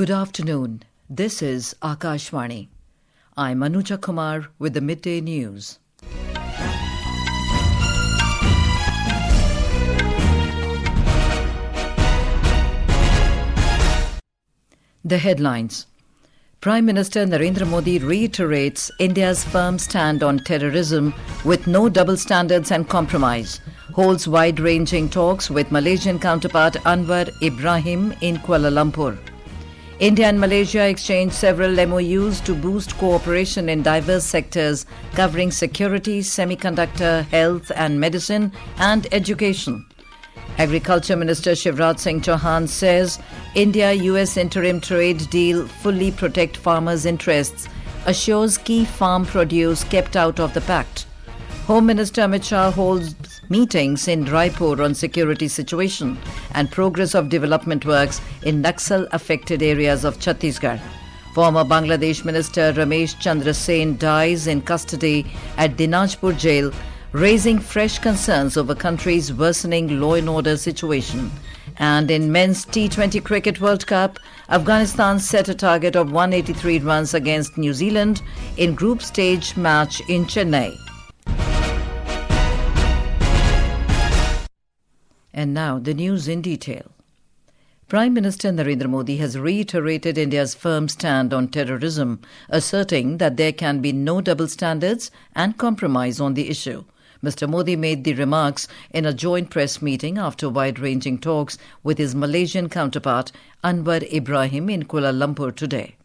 Good afternoon. This is Akashvani. I'm Anuja Kumar with the Midday News. The headlines. Prime Minister Narendra Modi reiterates India's firm stand on terrorism with no double standards and compromise. Holds wide-ranging talks with Malaysian counterpart Anwar Ibrahim in Kuala Lumpur. India and Malaysia exchanged several MoUs to boost cooperation in diverse sectors covering security, semiconductor, health and medicine and education. Agriculture Minister Shivraj Singh Chouhan says India-US interim trade deal fully protect farmers' interests, assures key farm produce kept out of the pact. Home Minister Amit Shah holds meetings in Raipur on security situation and progress of development works in naxal-affected areas of Chhattisgarh. Former Bangladesh Minister Ramesh Chandra dies in custody at Dinajpur Jail, raising fresh concerns over country's worsening law and order situation. And in men's T20 Cricket World Cup, Afghanistan set a target of 183 runs against New Zealand in group stage match in Chennai. And now the news in detail. Prime Minister Narendra Modi has reiterated India's firm stand on terrorism, asserting that there can be no double standards and compromise on the issue. Mr. Modi made the remarks in a joint press meeting after wide-ranging talks with his Malaysian counterpart Anwar Ibrahim in Kuala Lumpur today.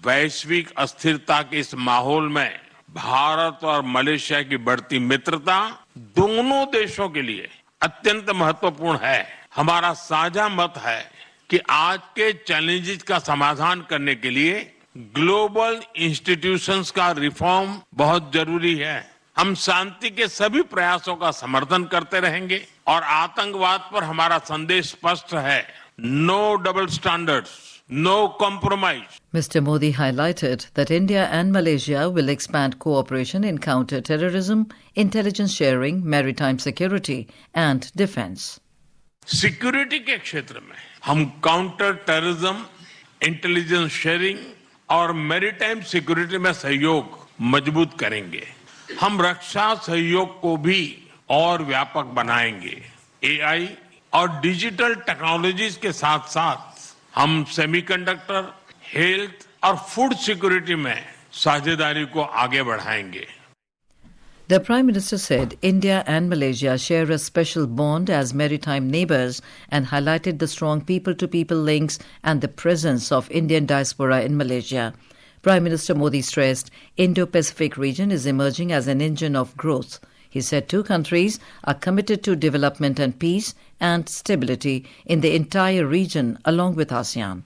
वैश्विक अस्थिरता के इस माहौल में भारत और Malaysia की बढ़ती मित्रता दोनों देशों के लिए अत्यंत महत्वपूर्ण है। हमारा साझा मत है कि आज के चैलेंजेस का समाधान करने के लिए ग्लोबल इंस्टीट्यूशंस का रिफॉर्म बहुत जरूरी है। हम शांति के सभी प्रयासों का समर्थन करते रहेंगे और आतंकवाद पर हमारा संदेश स्पष्ट है, no double standards, no compromise. Mr. Modi highlighted that India and Malaysia will expand cooperation in counter-terrorism, intelligence sharing, maritime security and defense. Security के क्षेत्र में हम काउंटर टेररिज्म, इंटेलिजेंस शेयरिंग और मैरीटाइम सिक्योरिटी में सहयोग मजबूत करेंगे। हम रक्षा सहयोग को भी और व्यापक बनाएंगे। एआई और डिजिटल टेक्नोलॉजीज के साथ-साथ हम सेमीकंडक्टर, हेल्थ और फूड सिक्योरिटी में साझेदारी को आगे बढ़ाएंगे। The Prime Minister said India and Malaysia share a special bond as maritime neighbours and highlighted the strong people-to-people links and the presence of Indian diaspora in Malaysia. Prime Minister Modi stressed Indo-Pacific region is emerging as an engine of growth. He said two countries are committed to development and peace and stability in the entire region along with ASEAN.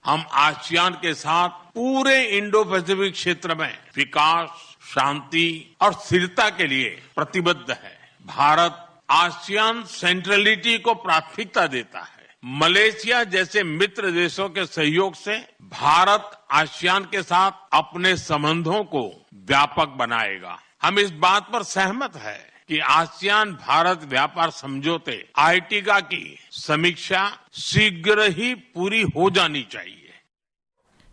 हम ASEAN के साथ पूरे Indo Pacific क्षेत्र में विकास, शांति और स्थिरता के लिए प्रतिबद्ध है। भारत आसियान सेंट्रलिटी को प्राथमिकता देता है। मलेशिया जैसे मित्र देशों के सहयोग से भारत आसियान के साथ अपने संबंधों को व्यापक बनाएगा। हम इस बात पर सहमत है कि आसियान भारत व्यापार समझौते आईटीका की समीक्षा शीघ्र ही पूरी हो जानी चाहिए।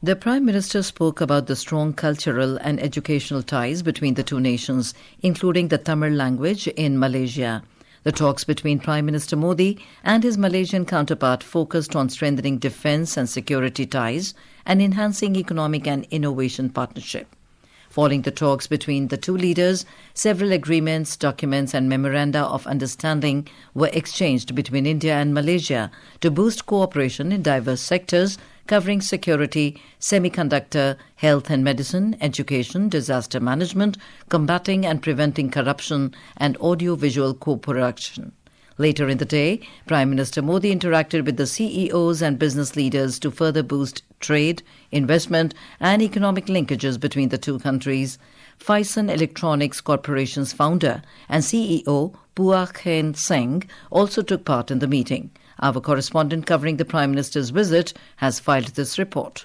The Prime Minister spoke about the strong cultural and educational ties between the two nations, including the Tamil language in Malaysia. The talks between Prime Minister Modi and his Malaysian counterpart focused on strengthening defence and security ties and enhancing economic and innovation partnership. Following the talks between the two leaders, several agreements, documents and memoranda of understanding were exchanged between India and Malaysia to boost cooperation in diverse sectors covering security, semiconductor, health and medicine, education, disaster management, combating and preventing corruption and audio-visual co-production. Later in the day, Prime Minister Modi interacted with the CEOs and business leaders to further boost trade, investment and economic linkages between the two countries. Phison Electronics Corporation's founder and CEO Pua Khen Singh also took part in the meeting. Our correspondent covering the Prime Minister's visit has filed this report.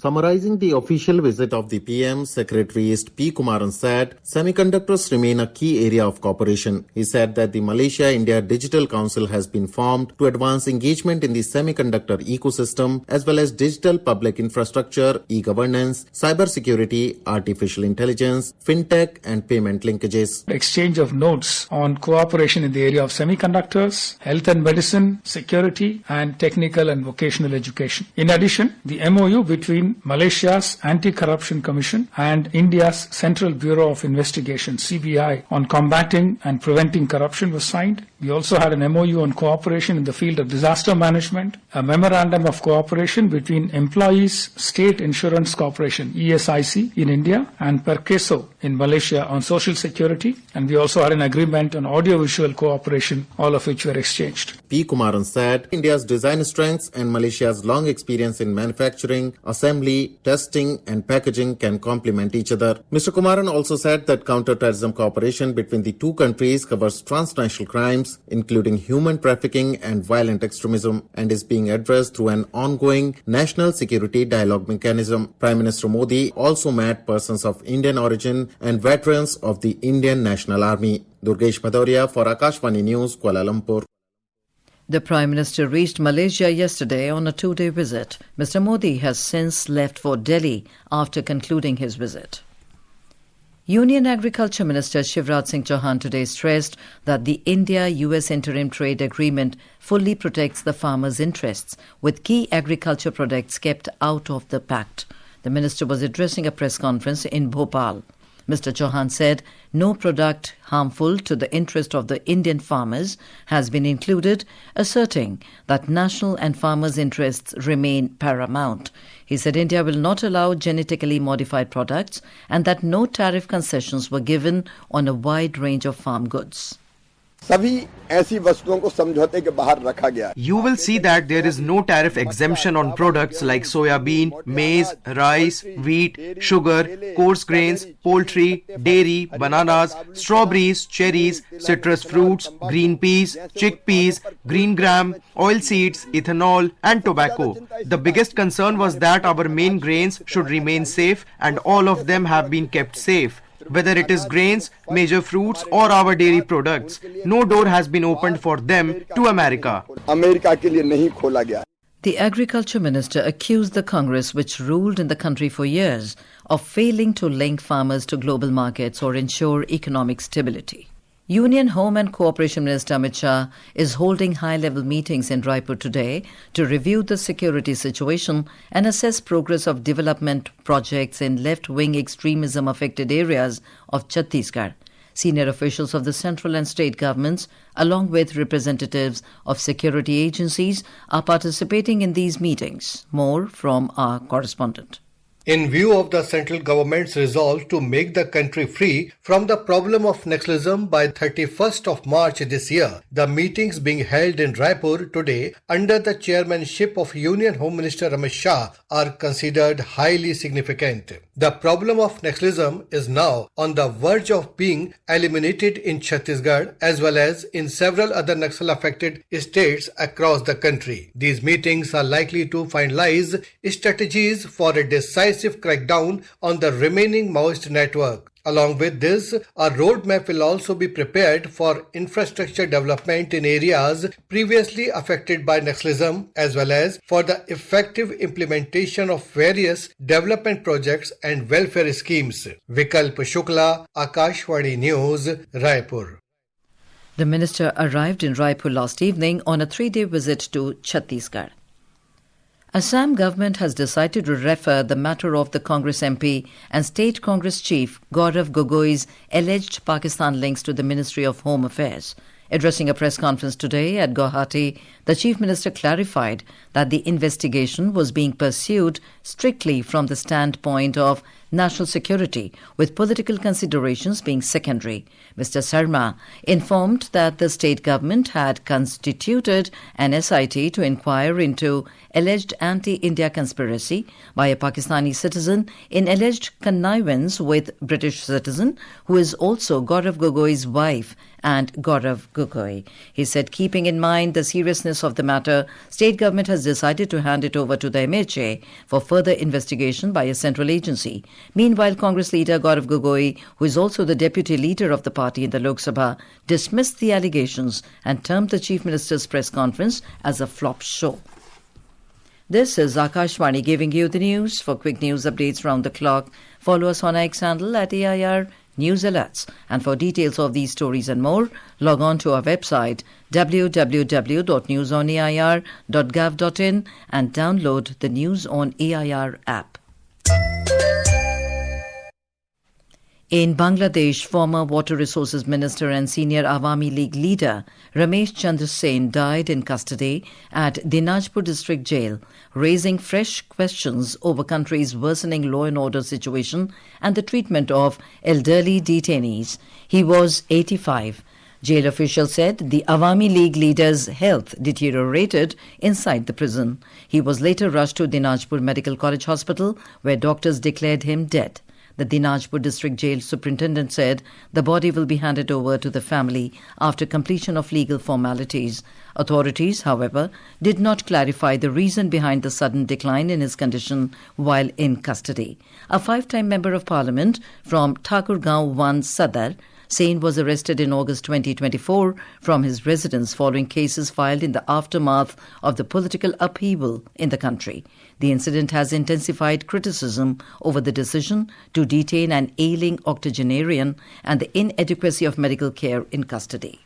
Summarizing the official visit of the PM, Secretary East P. Kumaran said, semiconductors remain a key area of cooperation. He said that the Malaysia-India Digital Council has been formed to advance engagement in the semiconductor ecosystem as well as digital public infrastructure, e-governance, cybersecurity, artificial intelligence, fintech and payment linkages. Exchange of notes on cooperation in the area of semiconductors, health and medicine, security and technical and vocational education. In addition, the MoU between Malaysia's Anti-Corruption Commission and India's Central Bureau of Investigation (CBI) on combating and preventing corruption was signed. We also had an MoU on cooperation in the field of disaster management, a memorandum of cooperation between Employees State Insurance Corporation (ESIC) in India and Perkeso in Malaysia on social security, and we also had an agreement on audiovisual cooperation, all of which were exchanged. P. Kumaran said India's design strengths and Malaysia's long experience in manufacturing, assembly, testing and packaging can complement each other. Mr. Kumaran also said that counter-terrorism cooperation between the two countries covers transnational crimes, including human trafficking and violent extremism, and is being addressed through an ongoing national security dialogue mechanism. Prime Minister Modi also met persons of Indian origin and veterans of the Indian National Army. Durgesh Bhadoria for Akashvani News, Kuala Lumpur. The Prime Minister reached Malaysia yesterday on a 2-day visit. Mr. Modi has since left for Delhi after concluding his visit. Union Agriculture Minister Shivraj Singh Chouhan today stressed that the India-US interim trade agreement fully protects the farmers' interests, with key agriculture products kept out of the pact. The minister was addressing a press conference in Bhopal. Mr. Chouhan said no product harmful to the interest of the Indian farmers has been included, asserting that national and farmers' interests remain paramount. He said India will not allow genetically modified products and that no tariff concessions were given on a wide range of farm goods. You will see that there is no tariff exemption on products like soya bean, maize, rice, wheat, sugar, coarse grains, poultry, dairy, bananas, strawberries, cherries, citrus fruits, green peas, chickpeas, green gram, oilseeds, ethanol and tobacco. The biggest concern was that our main grains should remain safe, and all of them have been kept safe. Whether it is grains, major fruits or our dairy products, no door has been opened for them to America. The Agriculture Minister accused the Congress, which ruled in the country for years, of failing to link farmers to global markets or ensure economic stability. Union Home and Cooperation Minister Amit Shah is holding high-level meetings in Raipur today to review the security situation and assess progress of development projects in left-wing extremism-affected areas of Chhattisgarh. Senior officials of the central and state governments, along with representatives of security agencies, are participating in these meetings. More from our correspondent. In view of the central government's resolve to make the country free from the problem of naxalism by 31st of March this year, the meetings being held in Raipur today under the chairmanship of Union Home Minister Ramesh Shah are considered highly significant. The problem of naxalism is now on the verge of being eliminated in Chhattisgarh as well as in several other naxal-affected states across the country. These meetings are likely to finalize strategies for a decisive crackdown on the remaining Maoist network. Along with this, a roadmap will also be prepared for infrastructure development in areas previously affected by naxalism, as well as for the effective implementation of various development projects and welfare schemes. Vikalp Shukla, Akashvani News, Raipur. The minister arrived in Raipur last evening on a 3-day visit to Chhattisgarh. Assam government has decided to refer the matter of the Congress MP and State Congress Chief Gaurav Gogoi's alleged Pakistan links to the Ministry of Home Affairs. Addressing a press conference today at Guwahati, the Chief Minister clarified that the investigation was being pursued strictly from the standpoint of national security, with political considerations being secondary. Mr. Sarma informed that the state government had constituted an SIT to inquire into alleged anti-India conspiracy by a Pakistani citizen in alleged connivance with British citizen who is also Gaurav Gogoi's wife and Gaurav Gogoi. He said, keeping in mind the seriousness of the matter, state government has has decided to hand it over to the MHA for further investigation by a central agency. Meanwhile, Congress leader Gaurav Gogoi, who is also the deputy leader of the party in the Lok Sabha, dismissed the allegations and termed the Chief Minister's press conference as a flop show. This is Akashvani giving you the news. For quick news updates round the clock, follow us on X handle at AIR News Alerts. And for details of these stories and more, log on to our website www.newsonair.gov.in and download the News on AIR app. In Bangladesh, former Water Resources Minister and senior Awami League leader Ramesh Chandra died in custody at Dinajpur District Jail, raising fresh questions over country's worsening law and order situation and the treatment of elderly detainees. He was 85. Jail officials said the Awami League leader's health deteriorated inside the prison. He was later rushed to Dinajpur Medical College Hospital, where doctors declared him dead. The Dinajpur District Jail Superintendent said the body will be handed over to the family after completion of legal formalities. Authorities, however, did not clarify the reason behind the sudden decline in his condition while in custody. A five-time Member of Parliament from Thakurgaon 1 Sadar, Sain was arrested in August 2024 from his residence following cases filed in the aftermath of the political upheaval in the country. The incident has intensified criticism over the decision to detain an ailing octogenarian and the inadequacy of medical care in custody.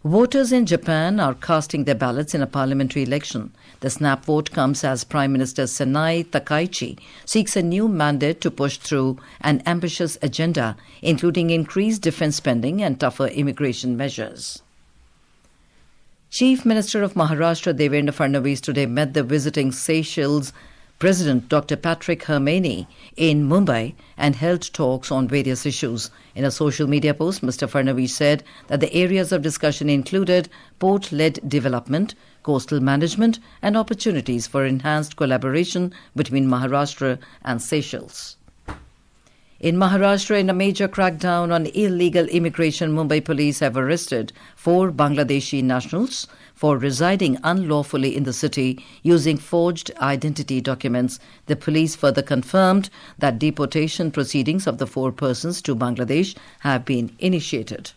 Voters in Japan are casting their ballots in a parliamentary election. The snap vote comes as Prime Minister Sanai Takaichi seeks a new mandate to push through an ambitious agenda, including increased defense spending and tougher immigration measures. Chief Minister of Maharashtra Devendra Fadnavis today met the visiting Seychelles President Dr. Patrick Hermani in Mumbai and held talks on various issues. In a social media post, Mr. Fadnavis said that the areas of discussion included port-led development, coastal management and opportunities for enhanced collaboration between Maharashtra and Seychelles. In Maharashtra, in a major crackdown on illegal immigration, Mumbai police have arrested 4 Bangladeshi nationals for residing unlawfully in the city using forged identity documents. The police further confirmed that deportation proceedings of the 4 persons to Bangladesh have been initiated.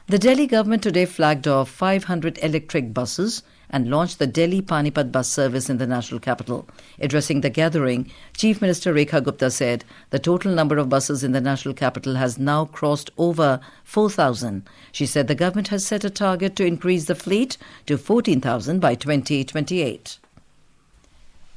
The Delhi government today flagged off 500 electric buses and launched the Delhi Panipat bus service in the national capital. Addressing the gathering, Chief Minister Rekha Gupta said the total number of buses in the national capital has now crossed over 4,000. She said the government has set a target to increase the fleet to 14,000 by 2028.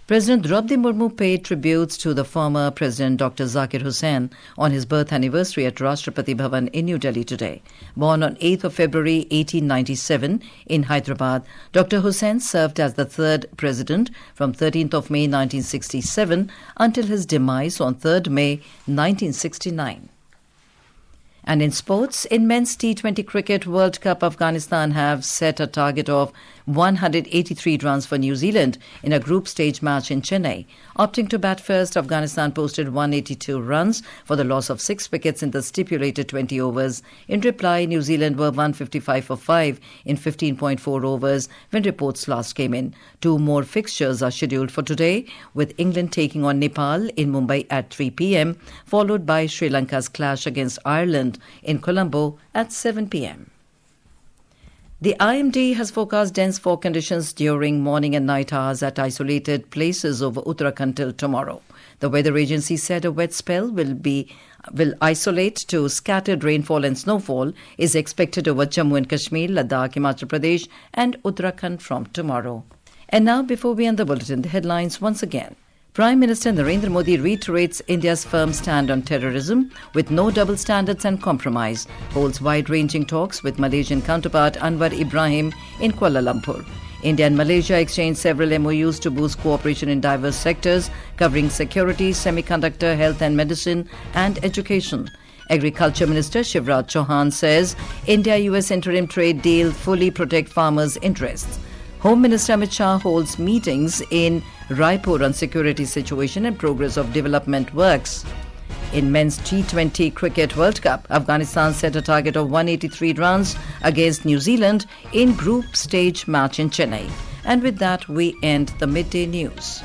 President Draupadi Murmu paid tributes to the former President Dr. Zakir Hussain on his birth anniversary at Rashtrapati Bhavan in New Delhi today. Born on 8th of February 1897 in Hyderabad, Dr. Hussain served as the 3rd President from 13th of May 1967 until his demise on 3rd May 1969. And in sports, in men's T20 cricket World Cup, Afghanistan have set a target of 183 runs for New Zealand in a group stage match in Chennai. Opting to bat first, Afghanistan posted 182 runs for the loss of 6 wickets in the stipulated 20 overs. In reply, New Zealand were 155 for 5 in 15.4 overs when reports last came in. 2 more fixtures are scheduled for today, with England taking on Nepal in Mumbai at 3 p.m, followed by Sri Lanka's clash against Ireland in Colombo at 7 p.m. The IMD has forecast dense fog conditions during morning and night hours at isolated places over Uttarakhand till tomorrow. The weather agency said a wet spell will isolate to scattered rainfall and snowfall is expected over Jammu and Kashmir, Ladakh, Himachal Pradesh and Uttarakhand from tomorrow. And now, before we end the bulletin, the headlines once again. Prime Minister Narendra Modi reiterates India's firm stand on terrorism with no double standards and compromise, holds wide-ranging talks with Malaysian counterpart Anwar Ibrahim in Kuala Lumpur. India and Malaysia exchanged several MoUs to boost cooperation in diverse sectors covering security, semiconductor, health and medicine and education. Agriculture Minister Shivraj Singh Chouhan says India-US interim trade deal fully protect farmers' interests. Home Minister Amit Shah holds meetings in Raipur on security situation and progress of development works. In men's T20 Cricket World Cup, Afghanistan set a target of 183 runs against New Zealand in group stage match in Chennai. And with that, we end the midday news.